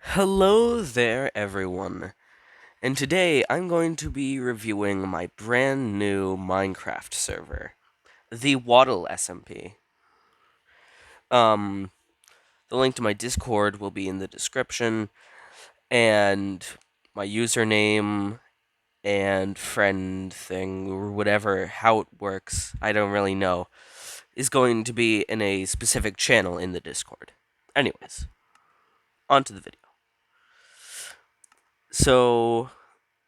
Hello there, everyone. And today I'm going to be reviewing my brand new Minecraft server, the Waddle SMP. Um, the link to my Discord will be in the description, and my username and friend thing, or whatever, how it works, I don't really know, is going to be in a specific channel in the Discord. Anyways, on to the video. So,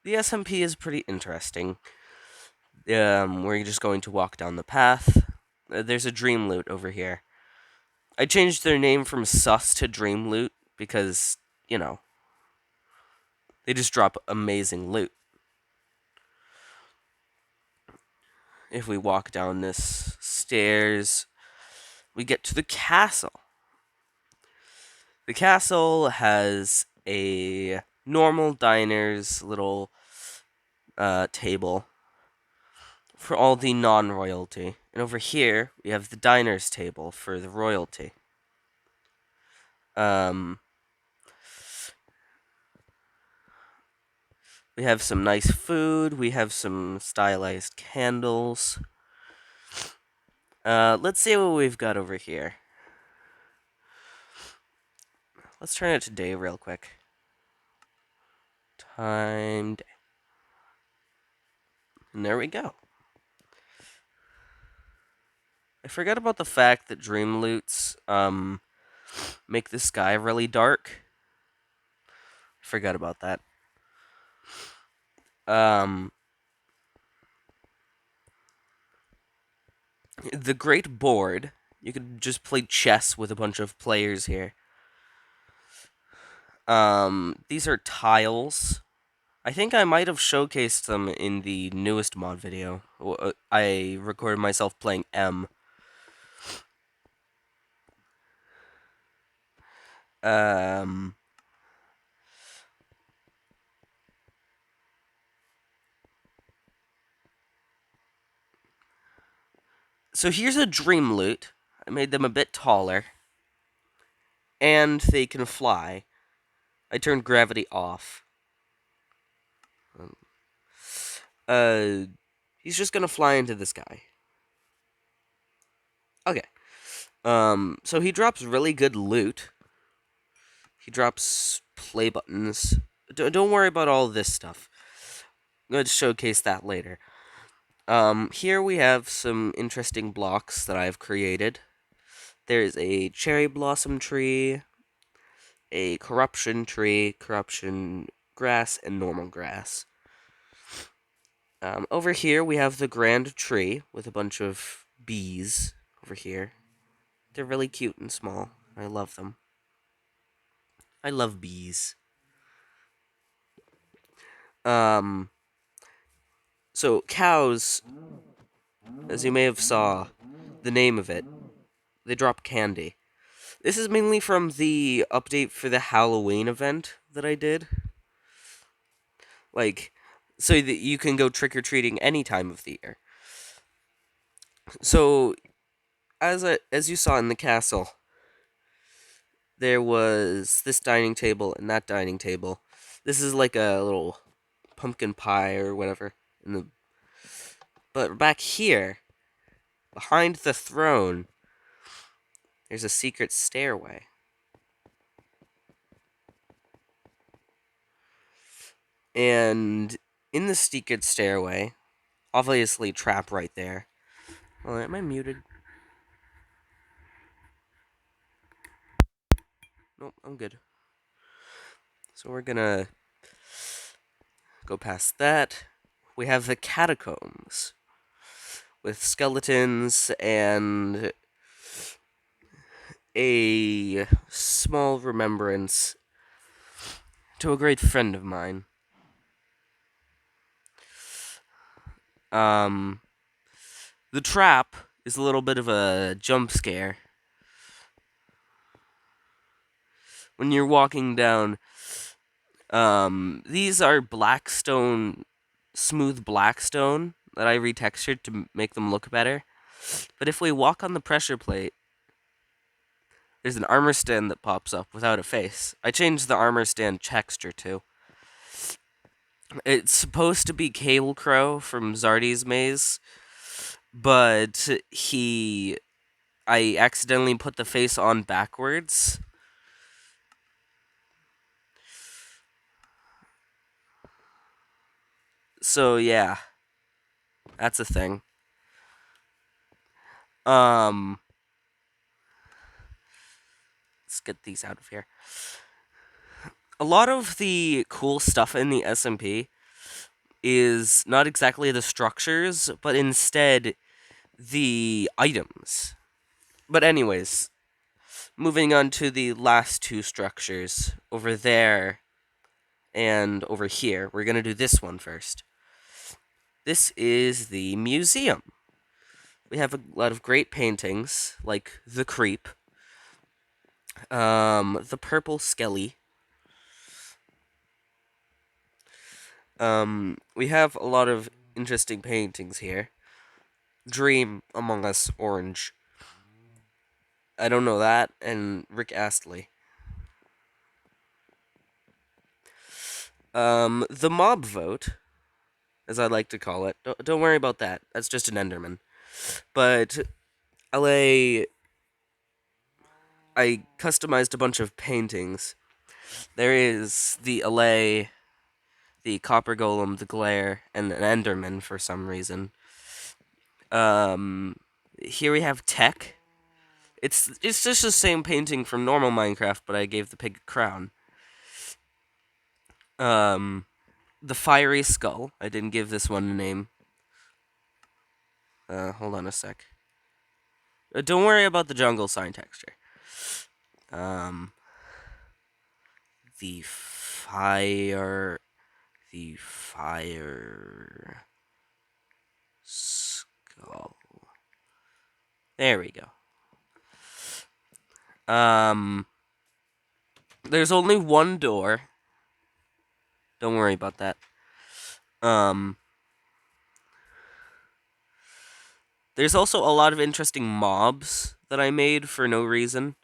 the SMP is pretty interesting. We're just going to walk down the path. There's a Dream Loot over here. I changed their name from Sus to Dream Loot because, you know, they just drop amazing loot. If we walk down this stairs, we get to the castle. The castle has a normal diner's little table for all the non-royalty. And over here, we have the diner's table for the royalty. Um, We have some nice food. We have some stylized candles. Let's see what we've got over here. Let's turn it to day real quick. Time day. And there we go. I forgot about the fact that dream loots make the sky really dark. Forgot about that. The great board. You could just play chess with a bunch of players here. These are tiles. I think I might have showcased them in the newest mod video. I recorded myself playing M. Um, so here's a dream loot. I made them a bit taller. And they can fly. I turned gravity off. Um, Uh, he's just gonna fly into the sky. Okay. So he drops really good loot. He drops play buttons. Don't worry about all this stuff. I'm going to showcase that later. Here we have some interesting blocks that I've created. There's a cherry blossom tree, a corruption tree, corruption grass, and normal grass. Over here we have the grand tree with a bunch of bees over here. They're really cute and small. I love them. I love bees. Um, so cows, as you may have saw, the name of it, they drop candy. This is mainly from the update for the Halloween event that I did. Like, so that you can go trick or treating any time of the year. So, as you saw in the castle, there was this dining table and that dining table. This is like a little pumpkin pie or whatever. But back here, behind the throne, there's a secret stairway. And in the secret stairway, obviously trap right there. Well, am I muted? Nope, I'm good. So we're gonna go past that. We have the catacombs with skeletons and a small remembrance to a great friend of mine. Um, the trap is a little bit of a jump scare. When you're walking down, these are blackstone, smooth blackstone that I retextured to make them look better. But if we walk on the pressure plate, There's an armor stand that pops up without a face. I changed the armor stand texture too. It's supposed to be Cable Crow from Zardy's Maze, but I accidentally put the face on backwards. So yeah, that's a thing. Let's get these out of here. A lot of the cool stuff in the SMP is not exactly the structures, but instead the items. But anyways, moving on to the last two structures over there and over here. We're going to do this one first. This is the museum. We have a lot of great paintings, like The Creep, The Purple Skelly. We have a lot of interesting paintings here. Dream Among Us Orange. I don't know that, and Rick Astley. The mob vote, as I like to call it. Don't worry about that. That's just an Enderman. But LA, I customized a bunch of paintings. There is the LA, the Copper Golem, the Glare, and an Enderman for some reason. Here we have Tech. It's just the same painting from normal Minecraft, but I gave the pig a crown. The Fiery Skull. I didn't give this one a name. Hold on a sec. Don't worry about the jungle sign texture. The fire skull. There we go. There's only one door. Don't worry about that. There's also a lot of interesting mobs that I made for no reason,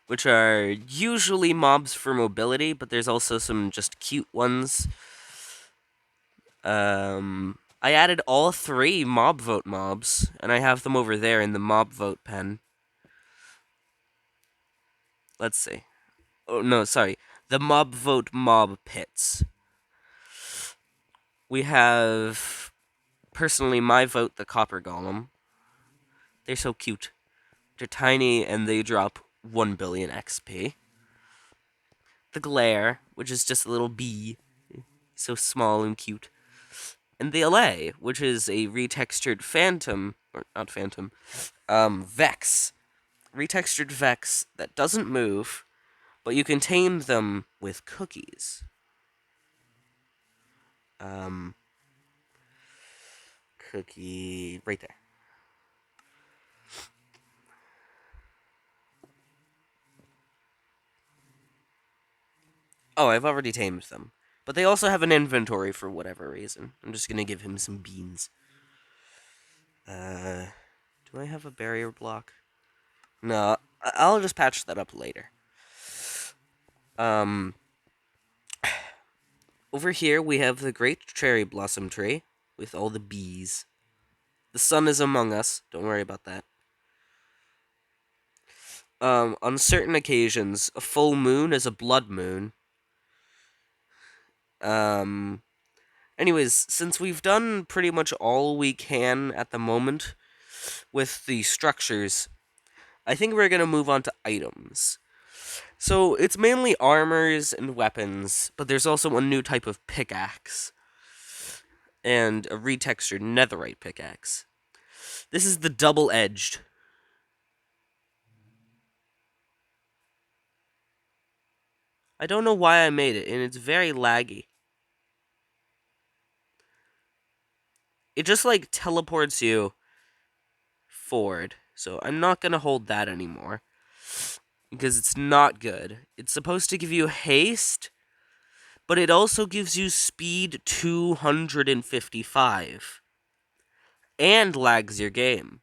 which are usually mobs for mobility, but there's also some just cute ones. I added all 3 mob vote mobs, and I have them over there in the mob vote pen. Let's see. Oh, no, sorry. The mob vote mob pits. We have, personally, my vote, the Copper Golem. They're so cute. They're tiny, and they drop 1 billion XP. The Glare, which is just a little bee. So small and cute. And the LA, which is a retextured Phantom, or not Phantom, Vex. Retextured Vex that doesn't move, but you can tame them with cookies. Cookie right there. Oh, I've already tamed them. But they also have an inventory for whatever reason. I'm just gonna give him some beans. Do I have a barrier block? No, I'll just patch that up later. Over here we have the Great Cherry Blossom Tree with all the bees. The sun is among us. Don't worry about that. On certain occasions, a full moon is a blood moon. Anyways, since we've done pretty much all we can at the moment with the structures, I think we're gonna move on to items. So it's mainly armors and weapons, but there's also a new type of pickaxe and a retextured netherite pickaxe. This is the double-edged. I don't know why I made it, and it's very laggy. It just, like, teleports you forward. So I'm not gonna hold that anymore, because it's not good. It's supposed to give you haste, but it also gives you speed 255. And lags your game.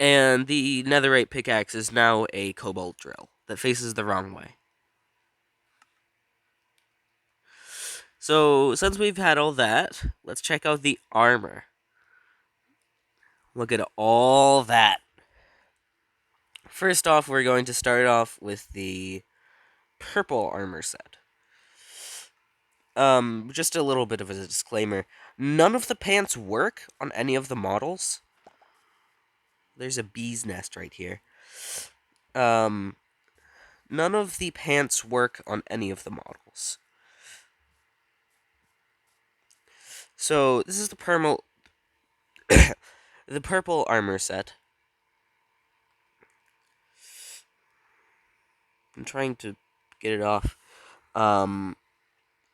And the netherite pickaxe is now a cobalt drill that faces the wrong way. So, since we've had all that, let's check out the armor. Look at all that. First off, we're going to start off with the purple armor set. Just a little bit of a disclaimer. None of the pants work on any of the models. There's a bee's nest right here. None of the pants work on any of the models. So, this is the the purple armor set. I'm trying to get it off.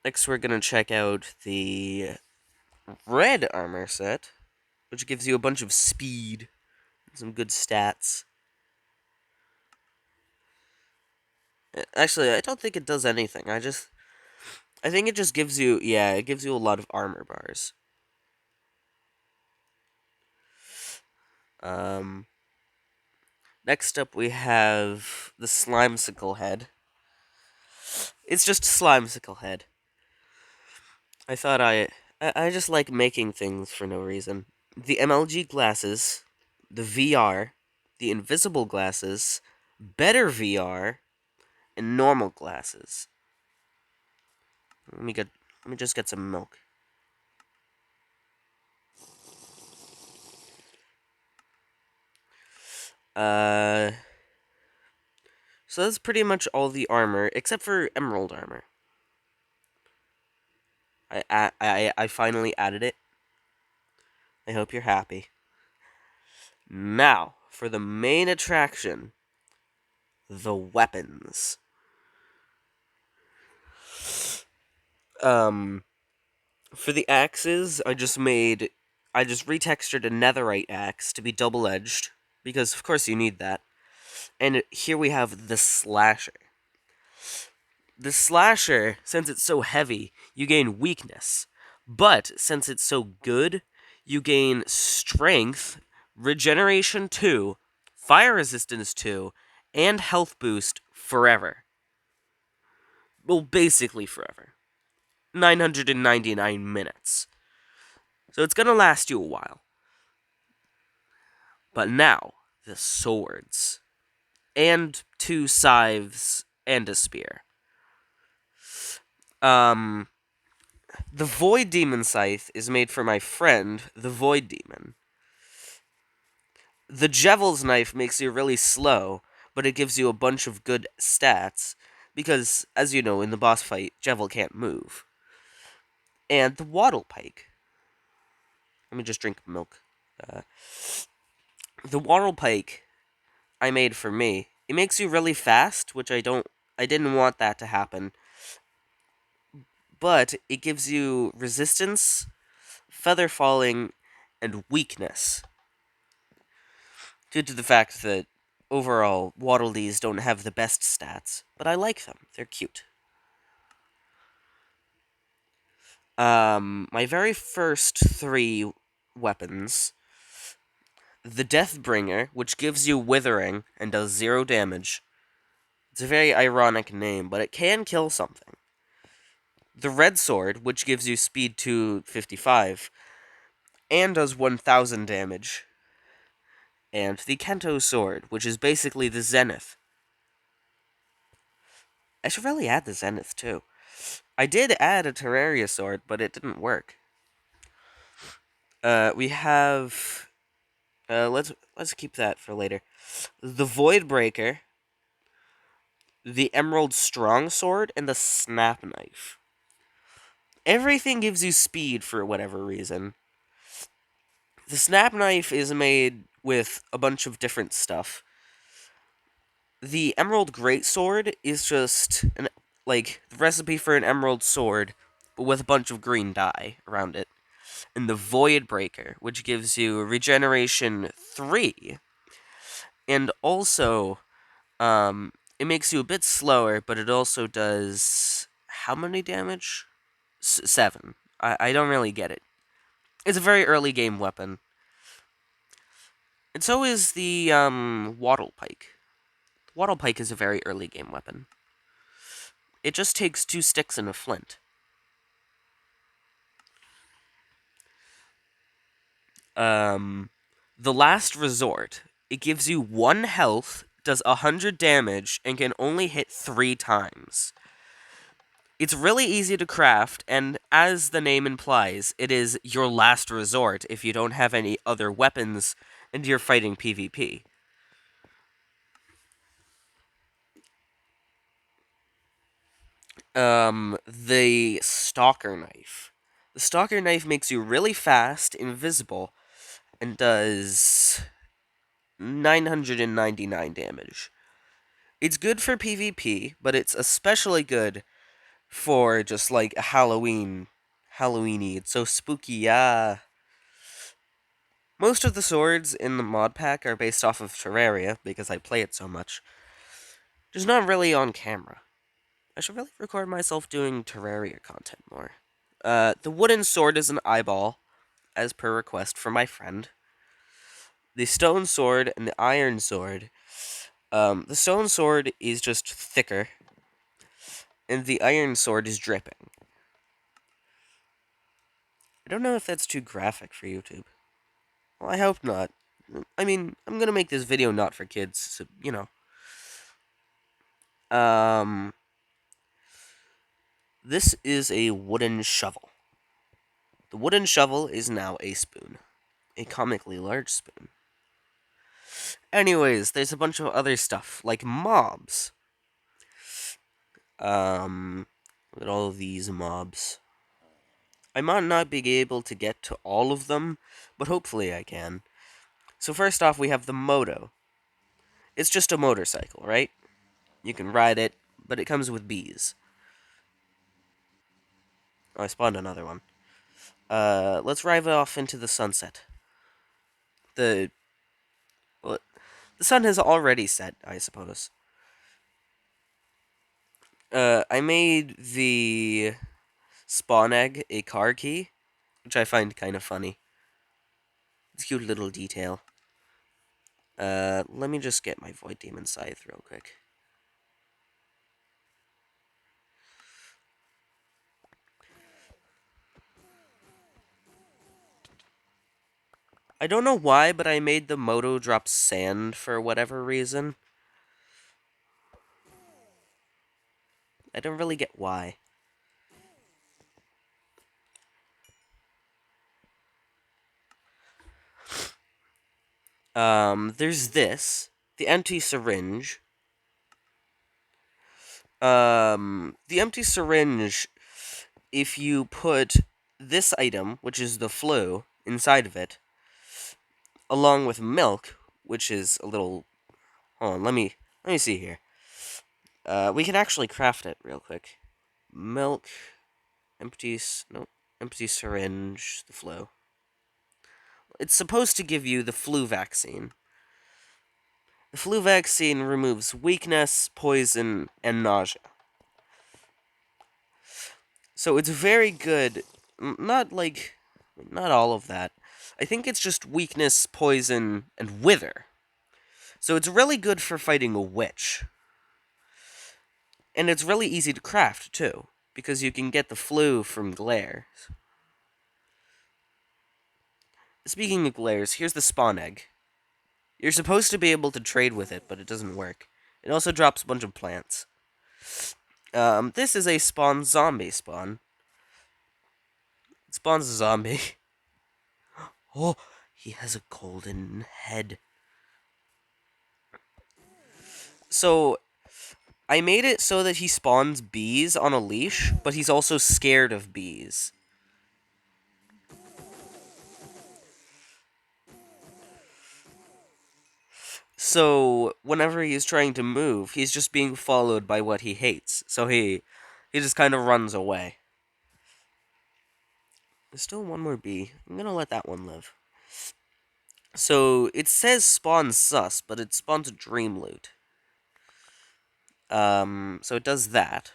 Next we're gonna check out the red armor set, which gives you a bunch of speed and some good stats. Actually, I don't think it does anything. I think it just gives you, it gives you a lot of armor bars. Next up we have the Slimecicle head. It's just a Slimecicle head. I just like making things for no reason. The MLG glasses, the VR, the invisible glasses, better VR, and normal glasses. Let me just get some milk. So that's pretty much all the armor, except for emerald armor. I finally added it. I hope you're happy. Now, for the main attraction, the weapons. For the axes, I just retextured a netherite axe to be double-edged, because of course you need that. And here we have the slasher. The slasher, since it's so heavy, you gain weakness. But since it's so good, you gain strength, regeneration 2, fire resistance 2, and health boost forever. Well, basically forever. 999 minutes. So it's gonna last you a while. But now, the swords. And 2 scythes and a spear. The Void Demon Scythe is made for my friend, the Void Demon. The Jevel's Knife makes you really slow, but it gives you a bunch of good stats, because, as you know, in the boss fight, Jevel can't move. And the Wattle Pike. Let me just drink milk. The Wattle Pike I made for me. It makes you really fast, which I didn't want that to happen. But it gives you resistance, feather falling, and weakness. Due to the fact that overall Waddle Dees don't have the best stats, but I like them. They're cute. My very first 3 weapons. The Deathbringer, which gives you withering and does 0 damage. It's a very ironic name, but it can kill something. The Red Sword, which gives you speed to 55, and does 1000 damage. And the Kento Sword, which is basically the Zenith. I should really add the Zenith, too. I did add a Terraria Sword, but it didn't work. We have... let's keep that for later. The Voidbreaker, the Emerald Strong Sword, and the Snap Knife. Everything gives you speed for whatever reason. The Snap Knife is made with a bunch of different stuff. The Emerald Greatsword is just the recipe for an emerald sword, but with a bunch of green dye around it. And the Voidbreaker, which gives you regeneration 3, and also, it makes you a bit slower, but it also does how many damage? 7. I don't really get it. It's a very early game weapon. And so is the Wattle Pike. The Wattle Pike is a very early game weapon. It just takes 2 sticks and a flint. The Last Resort. It gives you 1 health, does 100 damage, and can only hit 3 times. It's really easy to craft, and as the name implies, it is your last resort if you don't have any other weapons and you're fighting PvP. The Stalker Knife. The Stalker Knife makes you really fast, invisible, and does 999 damage. It's good for PvP, but it's especially good for just like a Halloweeny. It's so spooky, yeah. Most of the swords in the mod pack are based off of Terraria because I play it so much. Just not really on camera. I should really record myself doing Terraria content more. The wooden sword is an eyeball, as per request from my friend. The stone sword and the iron sword. The stone sword is just thicker, and the iron sword is dripping. I don't know if that's too graphic for YouTube. Well, I hope not. I mean, I'm gonna make this video not for kids, so, you know. This is a wooden shovel. The wooden shovel is now a spoon. A comically large spoon. Anyways, there's a bunch of other stuff, like mobs. Look at all of these mobs. I might not be able to get to all of them, but hopefully I can. So first off, we have the Moto. It's just a motorcycle, right? You can ride it, but it comes with bees. Oh, I spawned another one. Let's ride off into the sunset. The well, the sun has already set, I suppose. I made the spawn egg a car key, which I find kind of funny. It's a cute little detail. Let me just get my Void Demon Scythe real quick. I don't know why, but I made the Moto drop sand for whatever reason. I don't really get why. There's this. The empty syringe. The empty syringe, if you put this item, which is the flu, inside of it, along with milk, which is a little... Hold on, let me see here. We can actually craft it real quick. Milk, empty syringe, the flu. It's supposed to give you the flu vaccine. The flu vaccine removes weakness, poison, and nausea. So it's very good. Not all of that. I think it's just weakness, poison, and wither. So it's really good for fighting a witch. And it's really easy to craft, too, because you can get the flu from glare. Speaking of glares, here's the spawn egg. You're supposed to be able to trade with it, but it doesn't work. It also drops a bunch of plants. This is a spawn zombie spawn. It spawns a zombie. Oh, he has a golden head. So, I made it so that he spawns bees on a leash, but he's also scared of bees. So, whenever he's trying to move, he's just being followed by what he hates. So he just kind of runs away. There's still one more bee. I'm gonna let that one live. So, it says spawn sus, but it spawns a dream loot. So it does that.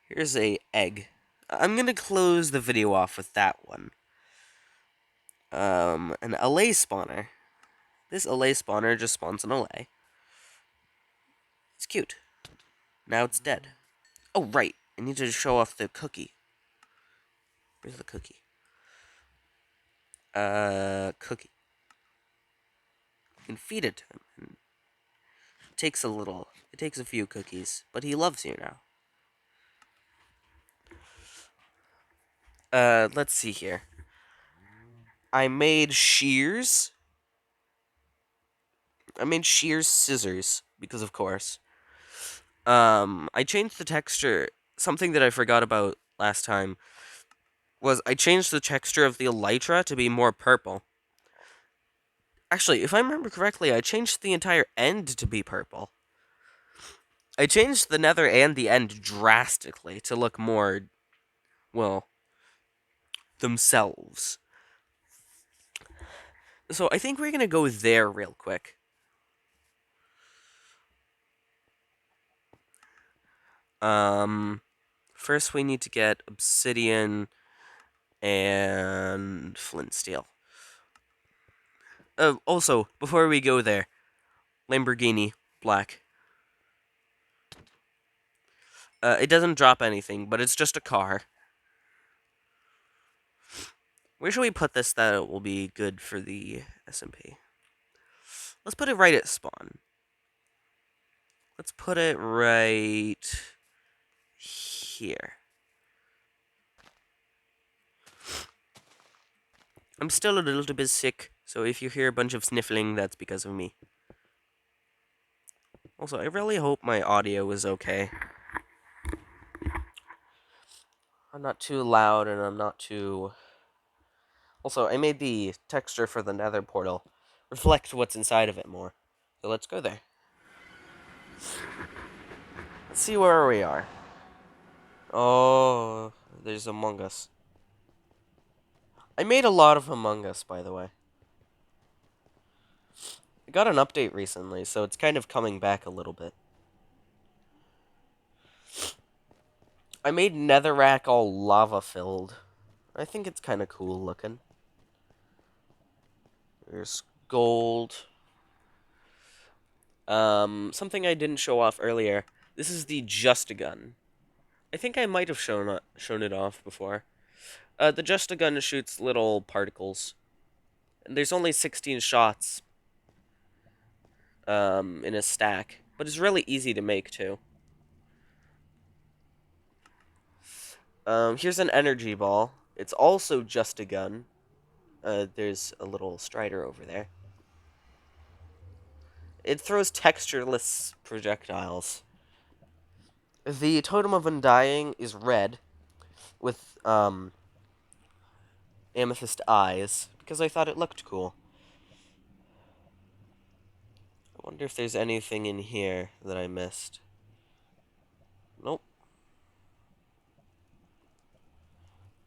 Here's a egg. I'm gonna close the video off with that one. An LA spawner. This Allay spawner just spawns an Allay. It's cute. Now it's dead. Oh, right. I need to show off the cookie. Where's the cookie? Cookie. You can feed it to him. It takes a few cookies, but he loves you now. Let's see here. I made shears. I made shears scissors, because of course. I changed the texture. Something that I forgot about last time was I changed the texture of the elytra to be more purple. Actually, if I remember correctly, I changed the entire end to be purple. I changed the nether and the end drastically to look more, well, themselves. So I think we're gonna go there real quick. First we need to get obsidian and flint steel. Also, before we go there, Lamborghini black. It doesn't drop anything, but it's just a car. Where should we put this that it will be good for the SMP? Let's put it right at spawn. Let's put it right here. I'm still a little bit sick, so if you hear a bunch of sniffling, that's because of me. Also, I really hope my audio is okay. I'm not too loud and I'm not too... Also, I made the texture for the nether portal reflect what's inside of it more. So let's go there. Let's see where we are. Oh, there's Among Us. I made a lot of Among Us, by the way. I got an update recently, so it's kind of coming back a little bit. I made Netherrack all lava-filled. I think it's kind of cool looking. There's gold. Something I didn't show off earlier. This is the Just-A-Gun. I think I might have shown it off before. The Just-A-Gun shoots little particles. And there's only 16 shots in a stack, but it's really easy to make too. Here's an energy ball. It's also just a gun. There's a little strider over there. It throws textureless projectiles. The Totem of Undying is red with amethyst eyes because I thought it looked cool. I wonder if there's anything in here that I missed. Nope.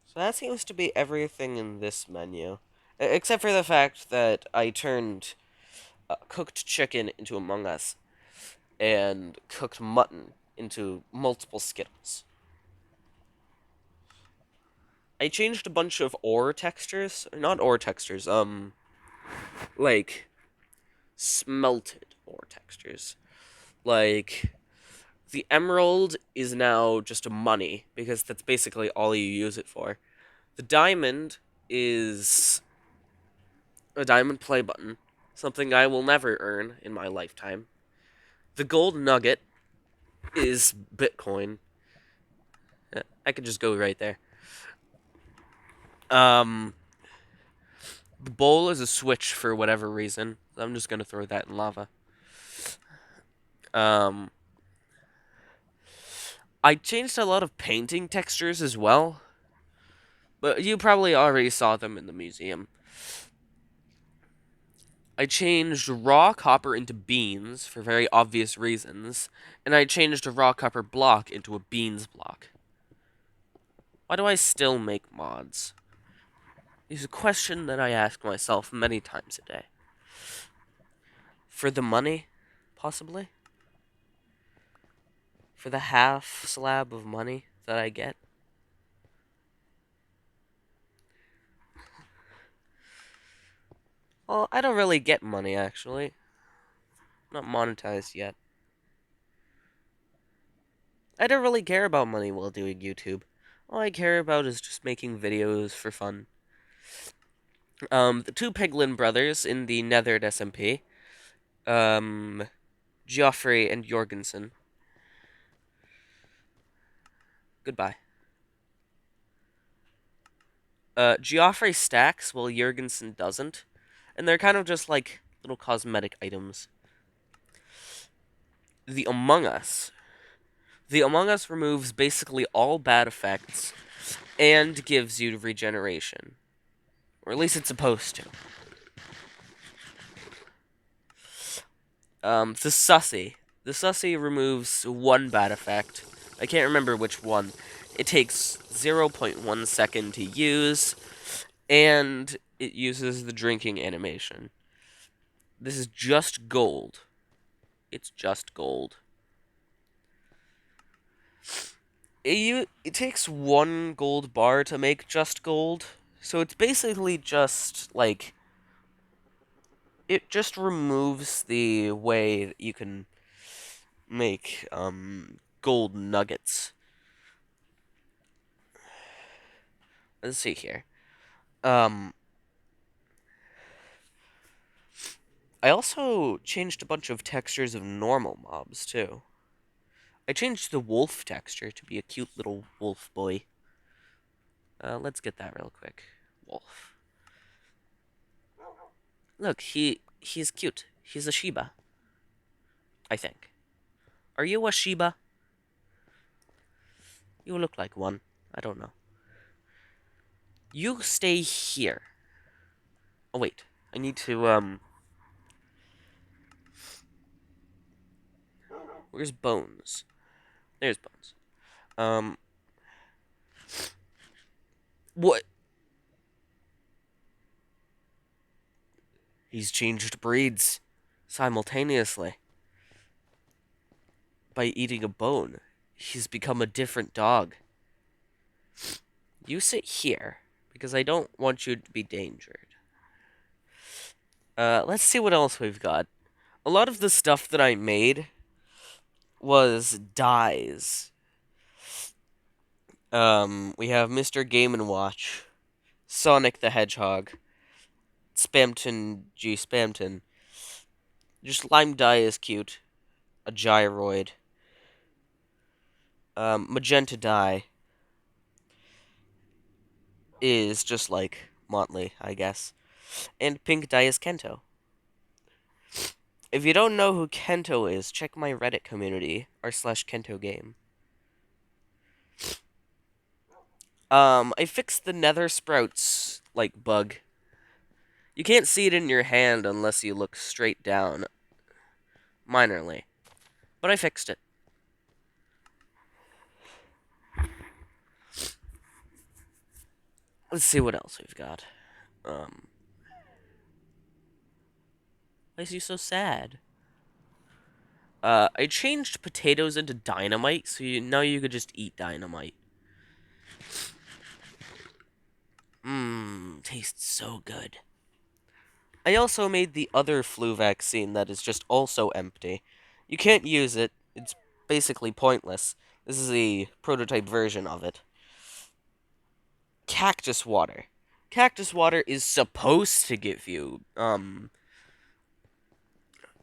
So that seems to be everything in this menu. Except for the fact that I turned cooked chicken into Among Us and cooked mutton into multiple Skittles. I changed a bunch of ore textures. Not ore textures, like smelted ore textures. Like, the emerald is now just a money, because that's basically all you use it for. The diamond is a diamond play button, something I will never earn in my lifetime. The gold nugget is Bitcoin. I could just go right there. The bowl is a switch for whatever reason. I'm just gonna throw that in lava. I changed a lot of painting textures as well, but you probably already saw them in the museum. I changed raw copper into beans for very obvious reasons, and I changed a raw copper block into a beans block. Why do I still make mods? It's a question that I ask myself many times a day. For the money, possibly? For the half slab of money that I get? Well, I don't really get money, actually. Not monetized yet. I don't really care about money while doing YouTube. All I care about is just making videos for fun. The two Piglin brothers in the Nethered SMP, Geoffrey and Jorgensen. Goodbye. Geoffrey stacks while Jorgensen doesn't, and they're kind of just like little cosmetic items. The Among Us. The Among Us removes basically all bad effects and gives you regeneration. Or at least it's supposed to. The Sussy. The Sussy removes one bad effect. I can't remember which one. It takes 0.1 second to use, and it uses the drinking animation. This is just gold. It's just gold. It takes one gold bar to make just gold, so it's basically just like it just removes the way that you can make gold nuggets. Let's see here. Um, I also changed a bunch of textures of normal mobs too. I changed the wolf texture to be a cute little wolf boy. Let's get that real quick. Wolf. Look, he's cute. He's a Shiba, I think. Are you a Shiba? You look like one. I don't know. You stay here. Oh wait, I need to Where's Bones? There's Bones. Um, what? He's changed breeds simultaneously by eating a bone. He's become a different dog. You sit here because I don't want you to be endangered. Let's see what else we've got. A lot of the stuff that I made was dyes. We have Mr. Game & Watch, Sonic the Hedgehog, Spamton G. Spamton. Just lime dye is cute. A gyroid. Magenta dye is just like Motley, I guess. And pink dye is Kento. If you don't know who Kento is, check my Reddit community, r/Kento game. I fixed the nether sprouts, like, bug. You can't see it in your hand unless you look straight down. Minorly. But I fixed it. Let's see what else we've got. Why is he so sad? I changed potatoes into dynamite, so now you could just eat dynamite. Tastes so good. I also made the other flu vaccine that is just also empty. You can't use it. It's basically pointless. This is the prototype version of it. Cactus water. Cactus water is supposed to give you,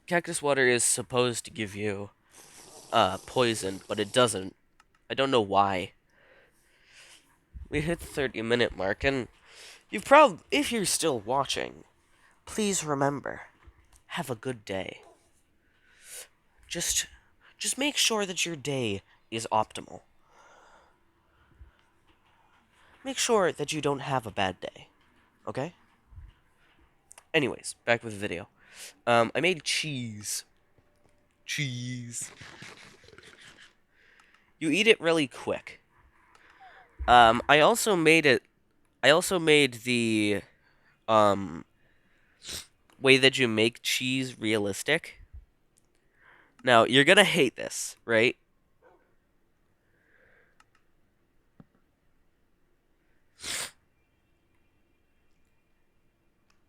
Cactus water is supposed to give you, poison, but it doesn't. I don't know why. We hit the 30-minute mark, and if you're still watching, please remember, have a good day. Just make sure that your day is optimal. Make sure that you don't have a bad day. Okay? Anyways, back with the video. I made cheese. Cheese. You eat it really quick. I also made the, way that you make cheese realistic. Now, you're gonna hate this, right?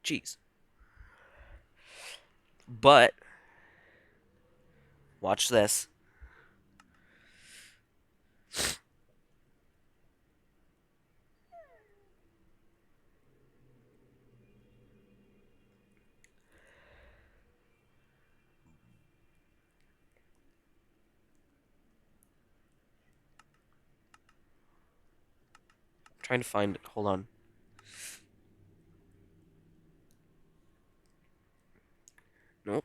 Cheese. But watch this. I'm trying to find it. Hold on. Nope.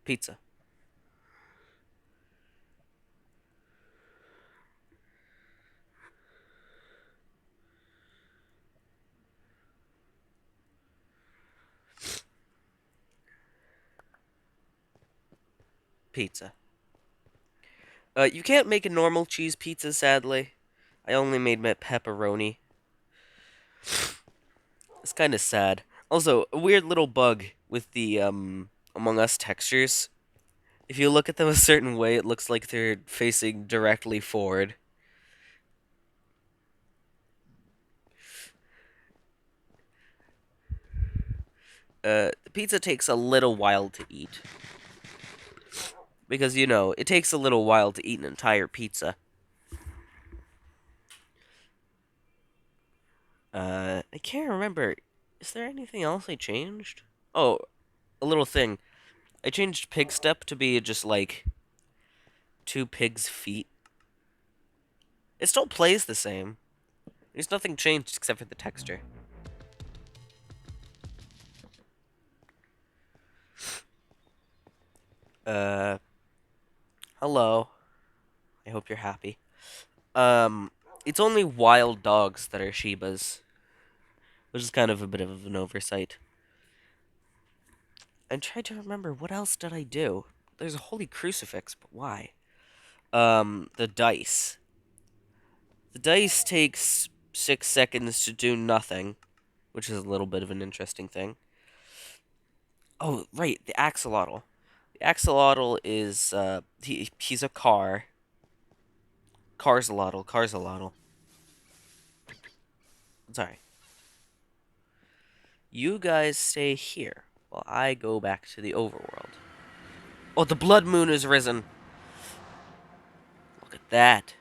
Pizza. Pizza. You can't make a normal cheese pizza, sadly. I only made my pepperoni. It's kind of sad. Also, a weird little bug with the Among Us textures. If you look at them a certain way, it looks like they're facing directly forward. The pizza takes a little while to eat. Because, it takes a little while to eat an entire pizza. I can't remember. Is there anything else I changed? Oh, a little thing. I changed pig step to be just like two pigs' feet. It still plays the same. There's nothing changed except for the texture. Uh, hello. I hope you're happy. Um, it's only wild dogs that are Shibas, which is kind of a bit of an oversight. I'm trying to remember what else did I do. There's a holy crucifix, but why? The dice. The dice takes 6 seconds to do nothing, which is a little bit of an interesting thing. Oh, right, the axolotl. The axolotl is he's a car. Carzalotl, Carzalotl. Sorry. You guys stay here while I go back to the overworld. Oh, the blood moon has risen. Look at that.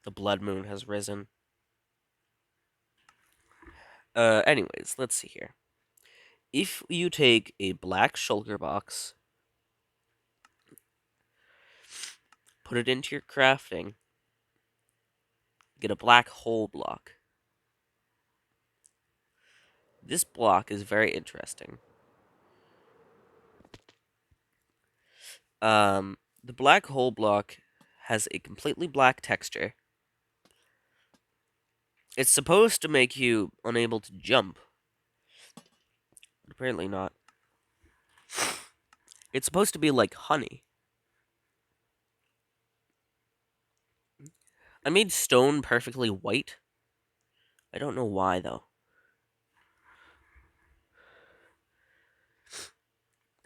The blood moon has risen. Anyways, let's see here. If you take a black shulker box, put it into your crafting, get a black hole block. This block is very interesting. The black hole block has a completely black texture. It's supposed to make you unable to jump. But apparently not. It's supposed to be like honey. I made stone perfectly white. I don't know why, though.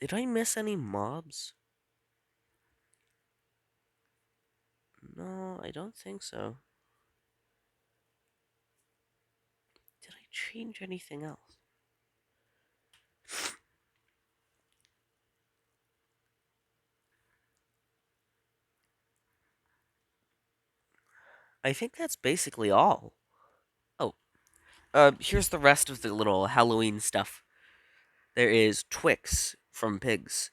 Did I miss any mobs? No, I don't think so. Did I change anything else? I think that's basically all. Oh, here's the rest of the little Halloween stuff. There is Twix from pigs,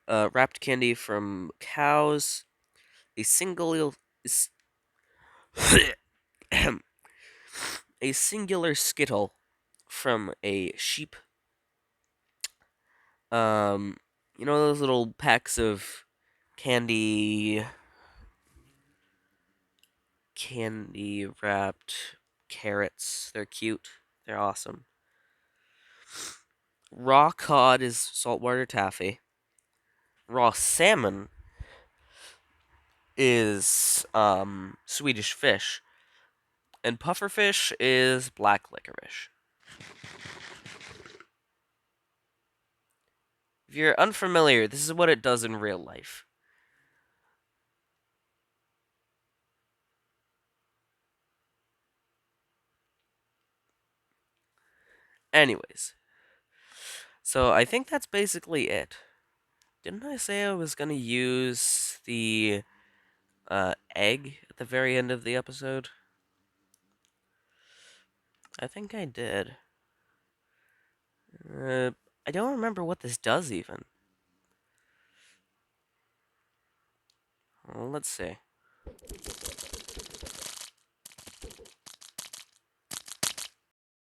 wrapped candy from cows, a single a singular skittle from a sheep. Um, those little packs of candy, candy wrapped carrots. They're cute. They're awesome. Raw cod is saltwater taffy. Raw salmon is Swedish fish, and pufferfish is black licorice. If you're unfamiliar, this is what it does in real life. Anyways, so I think that's basically it. Didn't I say I was gonna use the egg at the very end of the episode? I think I did. I don't remember what this does even. Well, let's see.